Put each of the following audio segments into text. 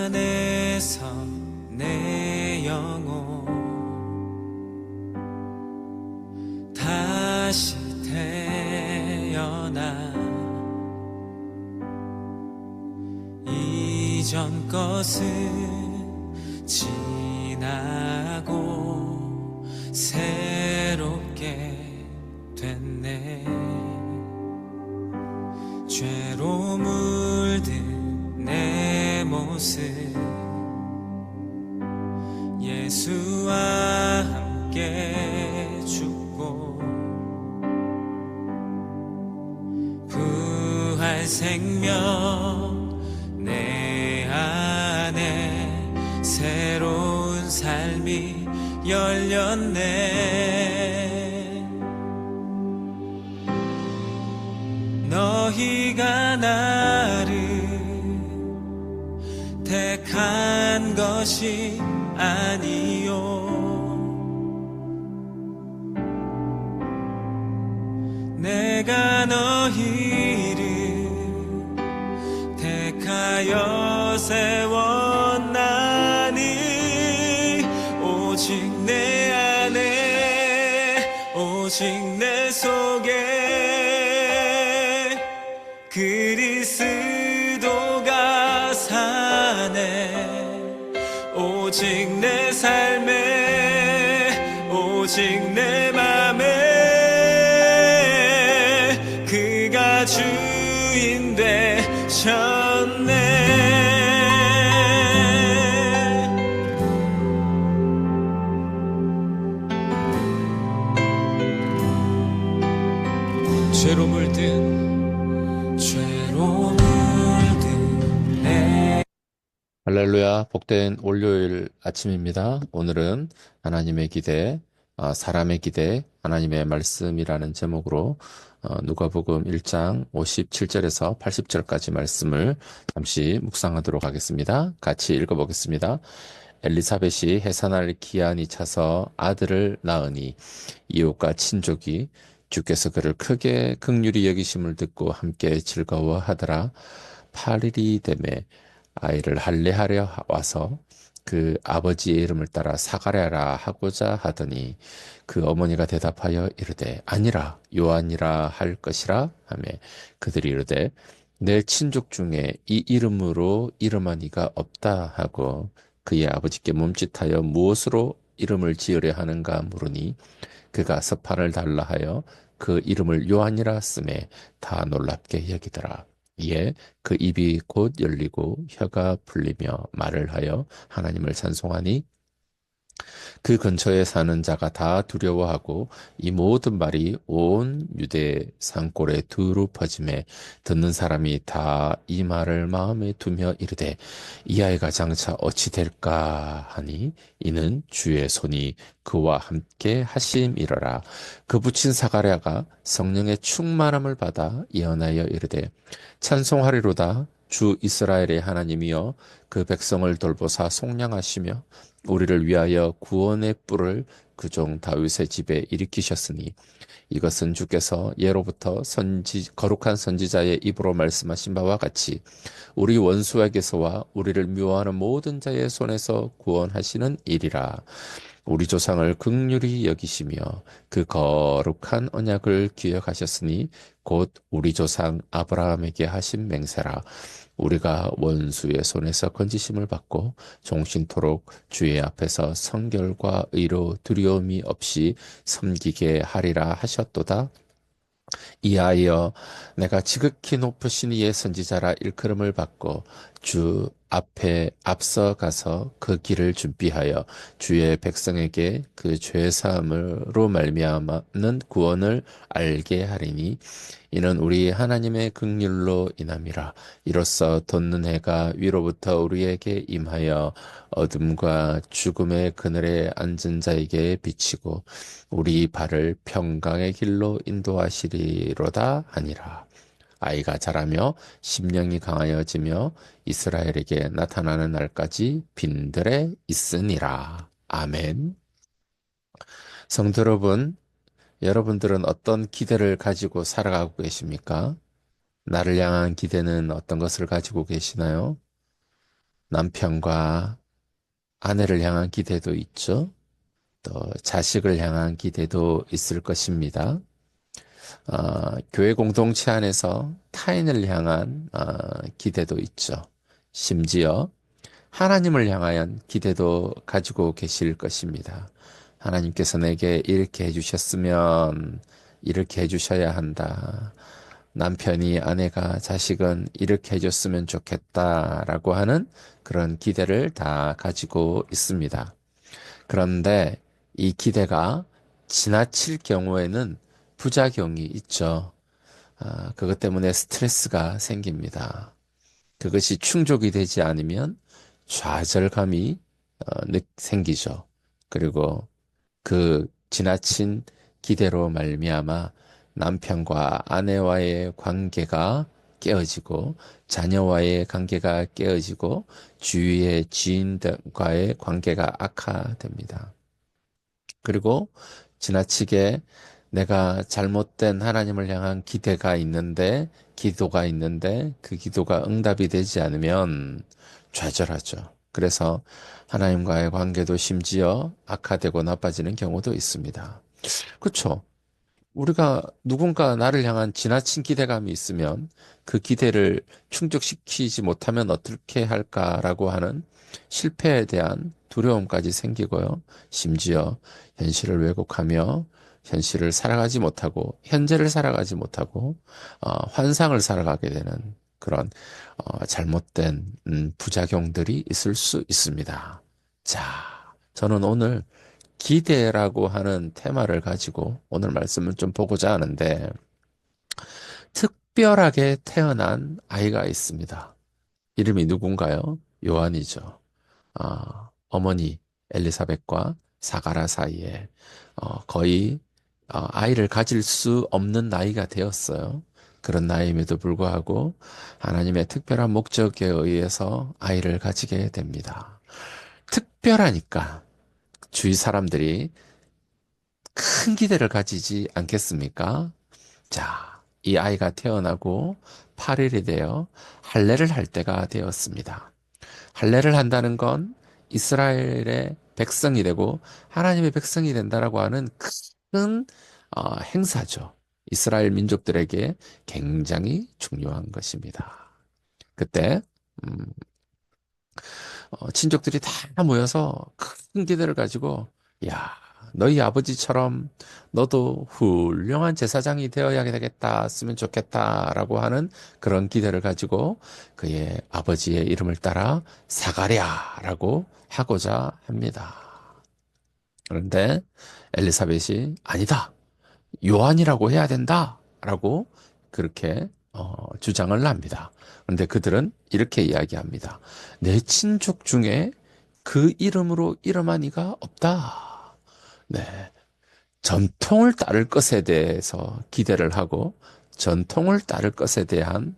안에서 내 영혼 다시 태어나 이전 것은 지나고 새롭게 됐네. 죄로 물든 내 모습 예수와 함께 죽고 부활 생명 내 안에 새로운 삶이 열렸네. 너희가 나를 택한 것이 아니요 내가 너희를 택하여 세웠나니 오직 내 안에 오직 내 속에 그리스도가 사네. 오직 내 삶에 오직 내 맘에 그가 주인 되셨네. 죄로 물든 내 할렐루야, 복된 월요일 아침입니다. 오늘은 하나님의 기대, 사람의 기대, 하나님의 말씀이라는 제목으로 누가복음 1장 57절에서 80절까지 말씀을 잠시 묵상하도록 하겠습니다. 같이 읽어보겠습니다. 엘리사벳이 해산할 기한이 차서 아들을 낳으니 이웃과 친족이 주께서 그를 크게 긍휼히 여기심을 듣고 함께 즐거워하더라. 8일이 되매 아이를 할례하려 와서 그 아버지의 이름을 따라 사가랴라 하고자 하더니 그 어머니가 대답하여 이르되 아니라 요한이라 할 것이라 하며 그들이 이르되 내 친족 중에 이 이름으로 이름한 이가 없다 하고 그의 아버지께 멈칫하여 무엇으로 이름을 지으려 하는가 물으니 그가 서판을 달라 하여 그 이름을 요한이라 쓰매 다 놀랍게 여기더라. 이에 그 입이 곧 열리고 혀가 풀리며 말을 하여 하나님을 찬송하니 그 근처에 사는 자가 다 두려워하고 이 모든 말이 온 유대 산골에 두루 퍼짐에 듣는 사람이 다 이 말을 마음에 두며 이르되 이 아이가 장차 어찌 될까 하니 이는 주의 손이 그와 함께 하심이러라. 그 붙인 사가랴가 성령의 충만함을 받아 예언하여 이르되 찬송하리로다. 주 이스라엘의 하나님이여 그 백성을 돌보사 속량하시며 우리를 위하여 구원의 뿔을 그 종 다윗의 집에 일으키셨으니 이것은 주께서 예로부터 거룩한 선지자의 입으로 말씀하신 바와 같이 우리 원수에게서와 우리를 미워하는 모든 자의 손에서 구원하시는 일이라. 우리 조상을 긍휼히 여기시며 그 거룩한 언약을 기억하셨으니 곧 우리 조상 아브라함에게 하신 맹세라. 우리가 원수의 손에서 건지심을 받고 종신토록 주의 앞에서 성결과 의로 두려움이 없이 섬기게 하리라 하셨도다. 이하여 내가 지극히 높으신 이의 선지자라 일컬음을 받고 주 앞에 앞서가서 그 길을 준비하여 주의 백성에게 그 죄 사함으로 말미암는 구원을 알게 하리니 이는 우리 하나님의 긍휼로 인함이라. 이로써 돋는 해가 위로부터 우리에게 임하여 어둠과 죽음의 그늘에 앉은 자에게 비치고 우리 발을 평강의 길로 인도하시리로다 하니라. 아이가 자라며 심령이 강하여지며 이스라엘에게 나타나는 날까지 빈들에 있으니라. 아멘. 성도 여러분, 여러분들은 어떤 기대를 가지고 살아가고 계십니까? 나를 향한 기대는 어떤 것을 가지고 계시나요? 남편과 아내를 향한 기대도 있죠. 또 자식을 향한 기대도 있을 것입니다. 교회 공동체 안에서 타인을 향한 기대도 있죠. 심지어 하나님을 향한 기대도 가지고 계실 것입니다. 하나님께서 내게 이렇게 해주셨으면 이렇게 해주셔야 한다. 남편이 아내가 자식은 이렇게 해줬으면 좋겠다라고 하는 그런 기대를 다 가지고 있습니다. 그런데 이 기대가 지나칠 경우에는 부작용이 있죠. 그것 때문에 스트레스가 생깁니다. 그것이 충족이 되지 않으면 좌절감이 생기죠. 그리고 그 지나친 기대로 말미암아 남편과 아내와의 관계가 깨어지고 자녀와의 관계가 깨어지고 주위의 지인들과의 관계가 악화됩니다. 그리고 지나치게 내가 잘못된 하나님을 향한 기도가 있는데 그 기도가 응답이 되지 않으면 좌절하죠. 그래서 하나님과의 관계도 심지어 악화되고 나빠지는 경우도 있습니다. 그렇죠? 우리가 누군가 나를 향한 지나친 기대감이 있으면 그 기대를 충족시키지 못하면 어떻게 할까라고 하는 실패에 대한 두려움까지 생기고요. 심지어 현실을 왜곡하며 현실을 살아가지 못하고 현재를 살아가지 못하고 환상을 살아가게 되는 그런 잘못된 부작용들이 있을 수 있습니다. 자, 저는 오늘 기대라고 하는 테마를 가지고 오늘 말씀을 좀 보고자 하는데, 특별하게 태어난 아이가 있습니다. 이름이 누군가요? 요한이죠. 어머니 엘리사벳과 사가라 사이에 거의 아이를 가질 수 없는 나이가 되었어요. 그런 나이임에도 불구하고 하나님의 특별한 목적에 의해서 아이를 가지게 됩니다. 특별하니까 주위 사람들이 큰 기대를 가지지 않겠습니까? 자, 이 아이가 태어나고 8일이 되어 할례를 할 때가 되었습니다. 할례를 한다는 건 이스라엘의 백성이 되고 하나님의 백성이 된다라고 하는 큰 행사죠. 이스라엘 민족들에게 굉장히 중요한 것입니다. 그때 음, 친족들이 다 모여서 큰 기대를 가지고, 야, 너희 아버지처럼 너도 훌륭한 제사장이 되어야 되겠다, 쓰면 좋겠다라고 하는 그런 기대를 가지고 그의 아버지의 이름을 따라 사가랴라고 하고자 합니다. 그런데 엘리사벳이 아니다. 요한이라고 해야 된다. 라고 그렇게 주장을 합니다. 그런데 그들은 이렇게 이야기합니다. 내 친족 중에 그 이름으로 이름한 이가 없다. 네. 전통을 따를 것에 대해서 기대를 하고 전통을 따를 것에 대한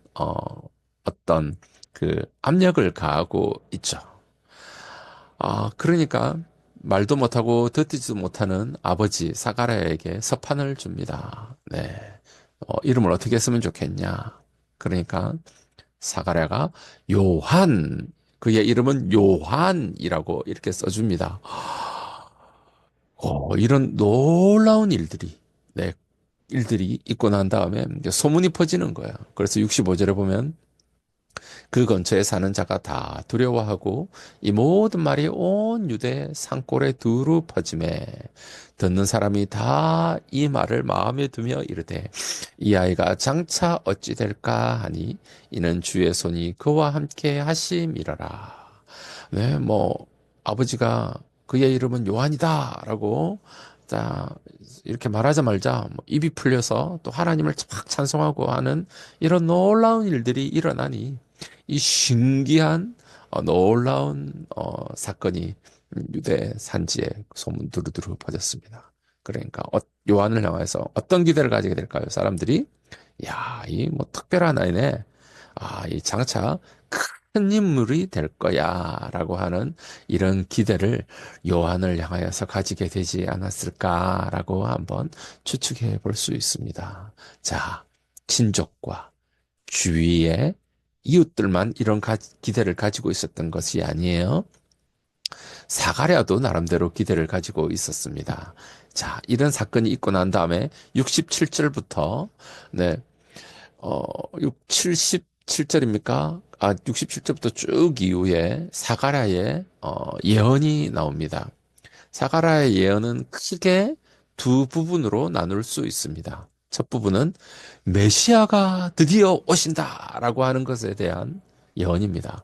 어떤 그 압력을 가하고 있죠. 그러니까 말도 못하고 듣지도 못하는 아버지 사가랴에게 서판을 줍니다. 네. 이름을 어떻게 쓰면 좋겠냐. 그러니까 사가랴가 요한, 그의 이름은 요한이라고 이렇게 써줍니다. 이런 놀라운 일들이, 네, 일들이 있고 난 다음에 이제 소문이 퍼지는 거야. 그래서 65절에 보면 그 근처에 사는 자가 다 두려워하고 이 모든 말이 온 유대 산골에 두루 퍼짐에 듣는 사람이 다 이 말을 마음에 두며 이르되 이 아이가 장차 어찌 될까 하니 이는 주의 손이 그와 함께 하심이라라. 네, 아버지가 그의 이름은 요한이다라고 자 이렇게 말하자마자 입이 풀려서 또 하나님을 막 찬송하고 하는 이런 놀라운 일들이 일어나니 이 신기한 놀라운 사건이 유대 산지에 소문 두루두루 퍼졌습니다. 그러니까 요한을 향해서 어떤 기대를 가지게 될까요? 사람들이 야, 이 특별한 아이네. 이 장차 큰 인물이 될 거야라고 하는 이런 기대를 요한을 향하여서 가지게 되지 않았을까라고 한번 추측해 볼 수 있습니다. 자, 친족과 주위의 이웃들만 이런 기대를 가지고 있었던 것이 아니에요. 사가랴도 나름대로 기대를 가지고 있었습니다. 자, 이런 사건이 있고 난 다음에 67절부터, 네, 77절입니까? 67절부터 쭉 이후에 사가랴의, 예언이 나옵니다. 사가랴의 예언은 크게 두 부분으로 나눌 수 있습니다. 첫 부분은 메시아가 드디어 오신다라고 하는 것에 대한 예언입니다.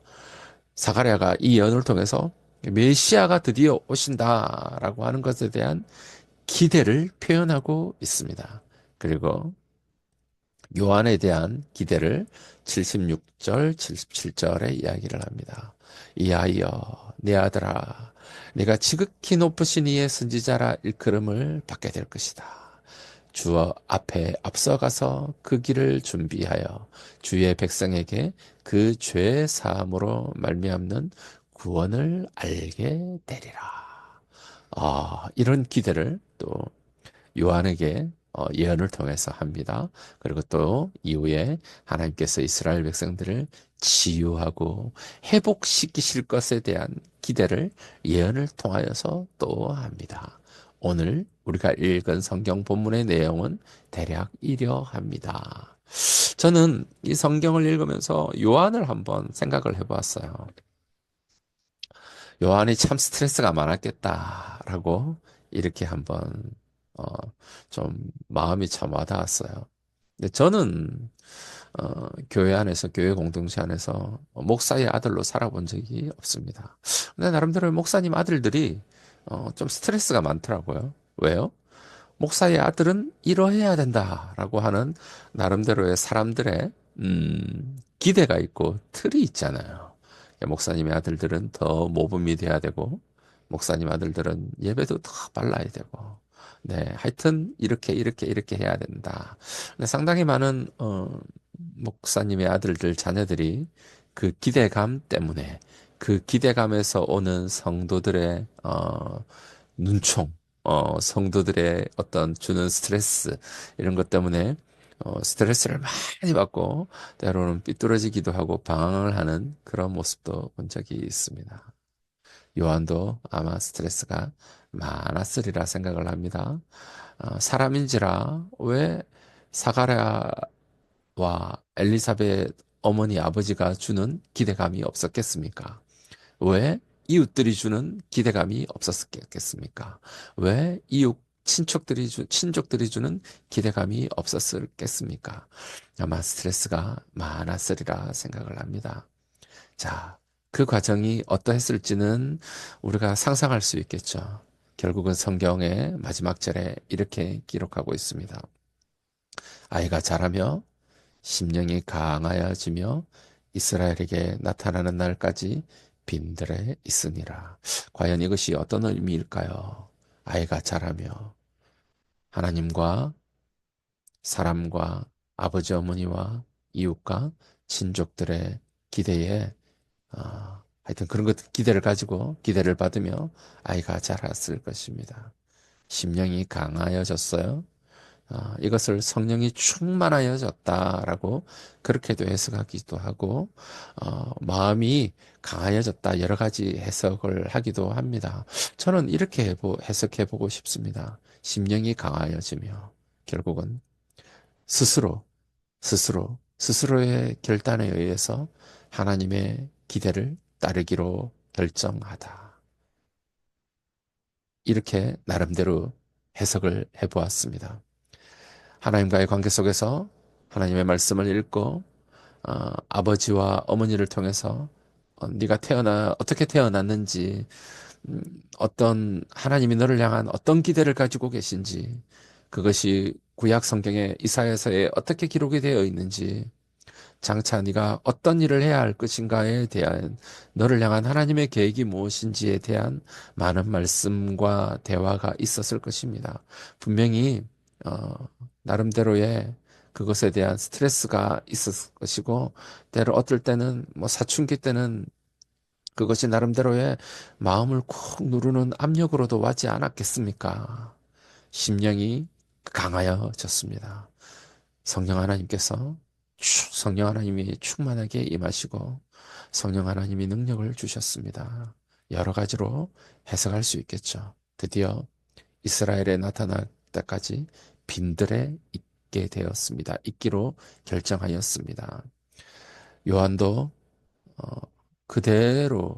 사가랴가 이 예언을 통해서 메시아가 드디어 오신다라고 하는 것에 대한 기대를 표현하고 있습니다. 그리고 요한에 대한 기대를 76절, 77절에 이야기를 합니다. 이 아이여, 내 아들아, 네가 지극히 높으신 이의 선지자라 일컬음을 받게 될 것이다. 주 앞에 앞서가서 그 길을 준비하여 주의 백성에게 그 죄 사함으로 말미암는 구원을 알게 되리라. 이런 기대를 또 요한에게 예언을 통해서 합니다. 그리고 또 이후에 하나님께서 이스라엘 백성들을 치유하고 회복시키실 것에 대한 기대를 예언을 통하여서 또 합니다. 오늘 우리가 읽은 성경 본문의 내용은 대략 이러합니다. 저는 이 성경을 읽으면서 요한을 한번 생각을 해보았어요. 요한이 참 스트레스가 많았겠다라고 이렇게 한번 어, 좀 마음이 참 와닿았어요. 근데 저는 교회 안에서 교회 공동체 안에서 목사의 아들로 살아본 적이 없습니다. 근데 나름대로 목사님 아들들이 좀 스트레스가 많더라고요. 왜요? 목사의 아들은 이러해야 된다라고 하는 나름대로의 사람들의 기대가 있고 틀이 있잖아요. 목사님의 아들들은 더 모범이 돼야 되고, 목사님 아들들은 예배도 더 빨라야 되고, 네, 하여튼 이렇게 해야 된다. 근데 상당히 많은 목사님의 아들들 자녀들이 그 기대감 때문에 그 기대감에서 오는 성도들의 눈총, 성도들의 어떤 주는 스트레스, 이런 것 때문에, 스트레스를 많이 받고, 때로는 삐뚤어지기도 하고, 방황을 하는 그런 모습도 본 적이 있습니다. 요한도 아마 스트레스가 많았으리라 생각을 합니다. 사람인지라 왜 사가랴와 엘리사벳 어머니 아버지가 주는 기대감이 없었겠습니까? 왜 이웃들이 주는 기대감이 없었겠습니까? 왜 친족들이 주는 기대감이 없었겠습니까? 아마 스트레스가 많았으리라 생각을 합니다. 자, 그 과정이 어떠했을지는 우리가 상상할 수 있겠죠. 결국은 성경의 마지막 절에 이렇게 기록하고 있습니다. 아이가 자라며 심령이 강하여지며 이스라엘에게 나타나는 날까지 빈들에 있으니라. 과연 이것이 어떤 의미일까요? 아이가 자라며 하나님과 사람과 아버지 어머니와 이웃과 친족들의 기대에 하여튼 그런 것 기대를 가지고 기대를 받으며 아이가 자랐을 것입니다. 심령이 강하여졌어요. 이것을 성령이 충만하여졌다라고 그렇게도 해석하기도 하고, 마음이 강하여졌다 여러 가지 해석을 하기도 합니다. 저는 이렇게 해석해 보고 싶습니다. 심령이 강하여지며 결국은 스스로, 스스로의 결단에 의해서 하나님의 기대를 따르기로 결정하다. 이렇게 나름대로 해석을 해보았습니다. 하나님과의 관계 속에서 하나님의 말씀을 읽고 아버지와 어머니를 통해서 네가 어떻게 태어났는지, 어떤 하나님이 너를 향한 어떤 기대를 가지고 계신지, 그것이 구약 성경의 이사야서에 어떻게 기록이 되어 있는지, 장차 네가 어떤 일을 해야 할 것인가에 대한 너를 향한 하나님의 계획이 무엇인지에 대한 많은 말씀과 대화가 있었을 것입니다. 분명히 어, 나름대로의 그것에 대한 스트레스가 있었을 것이고, 때로 어떨 때는 뭐 사춘기 때는 그것이 나름대로의 마음을 콕 누르는 압력으로도 와지 않았겠습니까? 심령이 강하여졌습니다. 성령 하나님께서 성령 하나님이 충만하게 임하시고 성령 하나님이 능력을 주셨습니다. 여러 가지로 해석할 수 있겠죠. 드디어 이스라엘에 나타날 때까지 빈들에 있게 되었습니다. 있기로 결정하였습니다. 요한도 어, 그대로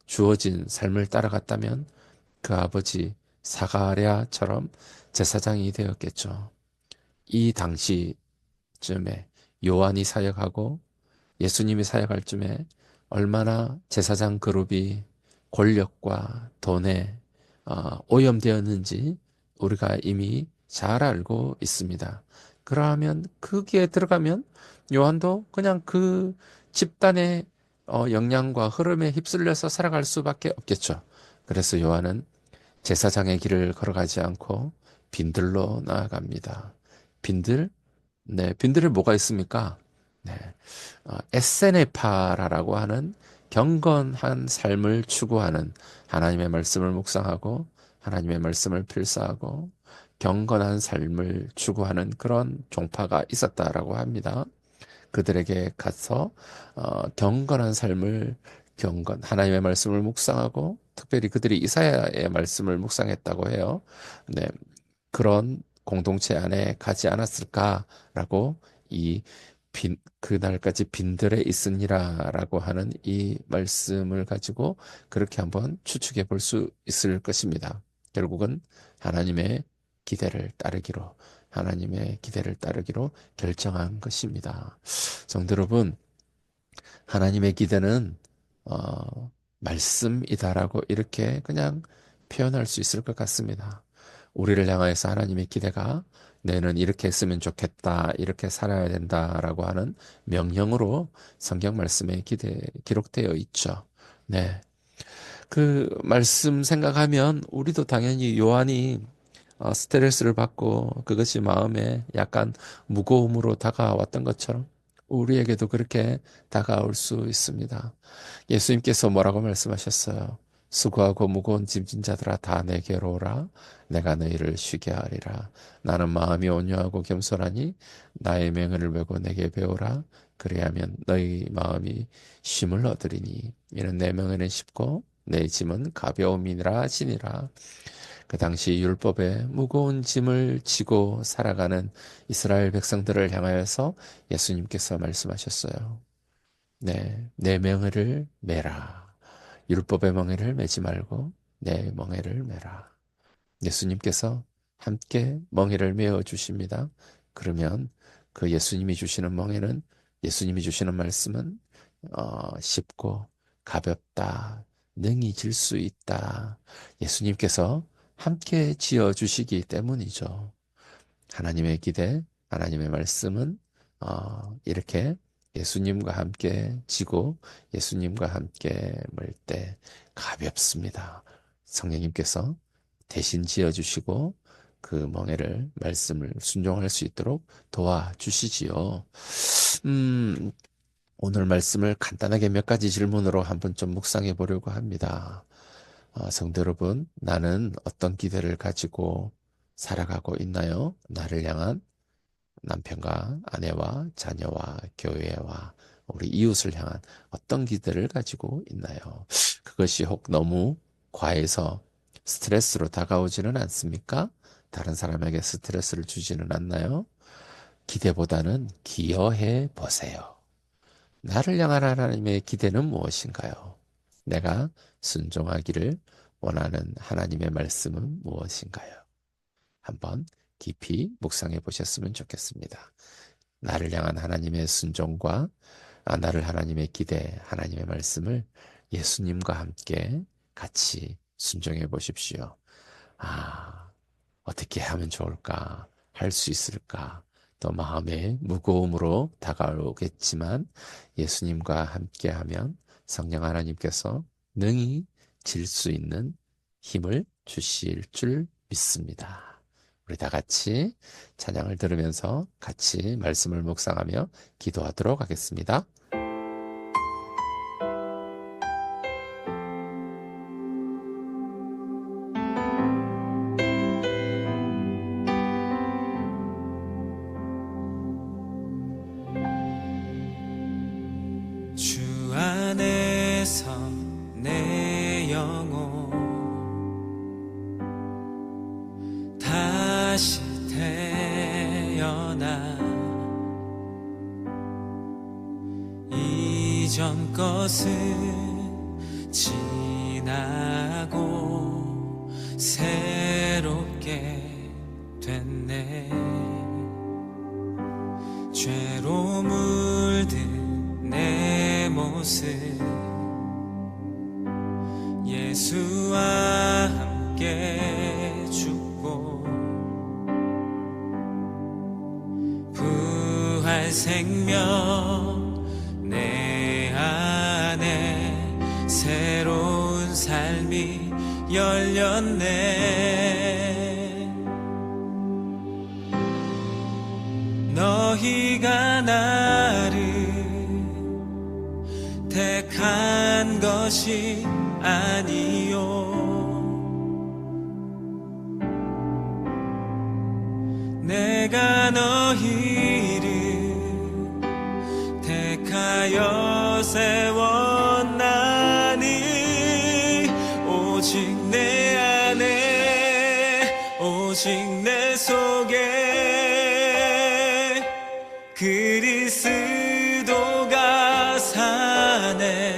주어진 삶을 따라갔다면 그 아버지 사가랴처럼 제사장이 되었겠죠. 이 당시쯤에 요한이 사역하고 예수님이 사역할 쯤에 얼마나 제사장 그룹이 권력과 돈에 오염되었는지 우리가 이미 잘 알고 있습니다. 그러하면 거기에 들어가면 요한도 그냥 그 집단의 영향과 흐름에 휩쓸려서 살아갈 수밖에 없겠죠. 그래서 요한은 제사장의 길을 걸어가지 않고 빈들로 나아갑니다. 빈들? 네, 빈들에 뭐가 있습니까? 네, 에세네파라라고 하는 경건한 삶을 추구하는 하나님의 말씀을 묵상하고 하나님의 말씀을 필사하고 경건한 삶을 추구하는 그런 종파가 있었다라고 합니다. 그들에게 가서 경건한 삶을 하나님의 말씀을 묵상하고 특별히 그들이 이사야의 말씀을 묵상했다고 해요. 네, 그런 공동체 안에 가지 않았을까라고 이 그날까지 빈들에 있으니라라고 하는 이 말씀을 가지고 그렇게 한번 추측해 볼 수 있을 것입니다. 결국은 하나님의 기대를 따르기로 하나님의 기대를 따르기로 결정한 것입니다. 성도 여러분, 하나님의 기대는 말씀이다라고 이렇게 그냥 표현할 수 있을 것 같습니다. 우리를 향하여서 하나님의 기대가 너는 이렇게 했으면 좋겠다, 이렇게 살아야 된다라고 하는 명령으로 성경 말씀에 기록되어 있죠. 네. 그 말씀 생각하면 우리도 당연히 요한이 스트레스를 받고 그것이 마음에 약간 무거움으로 다가왔던 것처럼 우리에게도 그렇게 다가올 수 있습니다. 예수님께서 뭐라고 말씀하셨어요? 수고하고 무거운 짐진 자들아 다 내게로 오라. 내가 너희를 쉬게 하리라. 나는 마음이 온유하고 겸손하니 나의 맹을 메고 내게 배우라. 그리하면 너희 마음이 쉼을 얻으리니 이는 내 맹은 쉽고 내 짐은 가벼움이라 하시니라. 그 당시 율법에 무거운 짐을 지고 살아가는 이스라엘 백성들을 향하여서 예수님께서 말씀하셨어요. 네, 내 멍에를 메라. 율법의 멍에를 메지 말고 내 멍에를 메라. 예수님께서 함께 멍에를 메어 주십니다. 그러면 그 예수님이 주시는 멍에는 예수님이 주시는 말씀은 쉽고 가볍다. 능히 질 수 있다. 예수님께서 함께 지어 주시기 때문이죠. 하나님의 기대, 하나님의 말씀은 이렇게 예수님과 함께 지고 예수님과 함께 멀 때 가볍습니다. 성령님께서 대신 지어주시고 그 멍에를 말씀을 순종할 수 있도록 도와주시지요. 음, 오늘 말씀을 간단하게 몇 가지 질문으로 한번 좀 묵상해 보려고 합니다. 성도 여러분, 나는 어떤 기대를 가지고 살아가고 있나요? 나를 향한 남편과 아내와 자녀와 교회와 우리 이웃을 향한 어떤 기대를 가지고 있나요? 그것이 혹 너무 과해서 스트레스로 다가오지는 않습니까? 다른 사람에게 스트레스를 주지는 않나요? 기대보다는 기여해 보세요. 나를 향한 하나님의 기대는 무엇인가요? 내가 순종하기를 원하는 하나님의 말씀은 무엇인가요? 한번 깊이 묵상해 보셨으면 좋겠습니다. 나를 향한 하나님의 순종과 나를 하나님의 기대, 하나님의 말씀을 예수님과 함께 같이 순종해 보십시오. 아, 어떻게 하면 좋을까? 할 수 있을까? 또 마음의 무거움으로 다가오겠지만 예수님과 함께하면 성령 하나님께서 능히 질 수 있는 힘을 주실 줄 믿습니다. 우리 다 같이 찬양을 들으면서 같이 말씀을 묵상하며 기도하도록 하겠습니다. 주에서 내 영혼 다시 태어나 이전 것은 지나고 새롭게 됐네. 죄로 물든 내 모습 예수와 함께 죽고 부활 생명 내 안에 새로운 삶이 열렸네. 너희가 나를 택한 것이 아니요 내가 너희를 택하여 세웠나니 오직 내 안에 오직 내 속에 그리스도가 사네.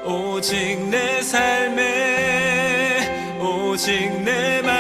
오직 내 삶에 오직 내 맘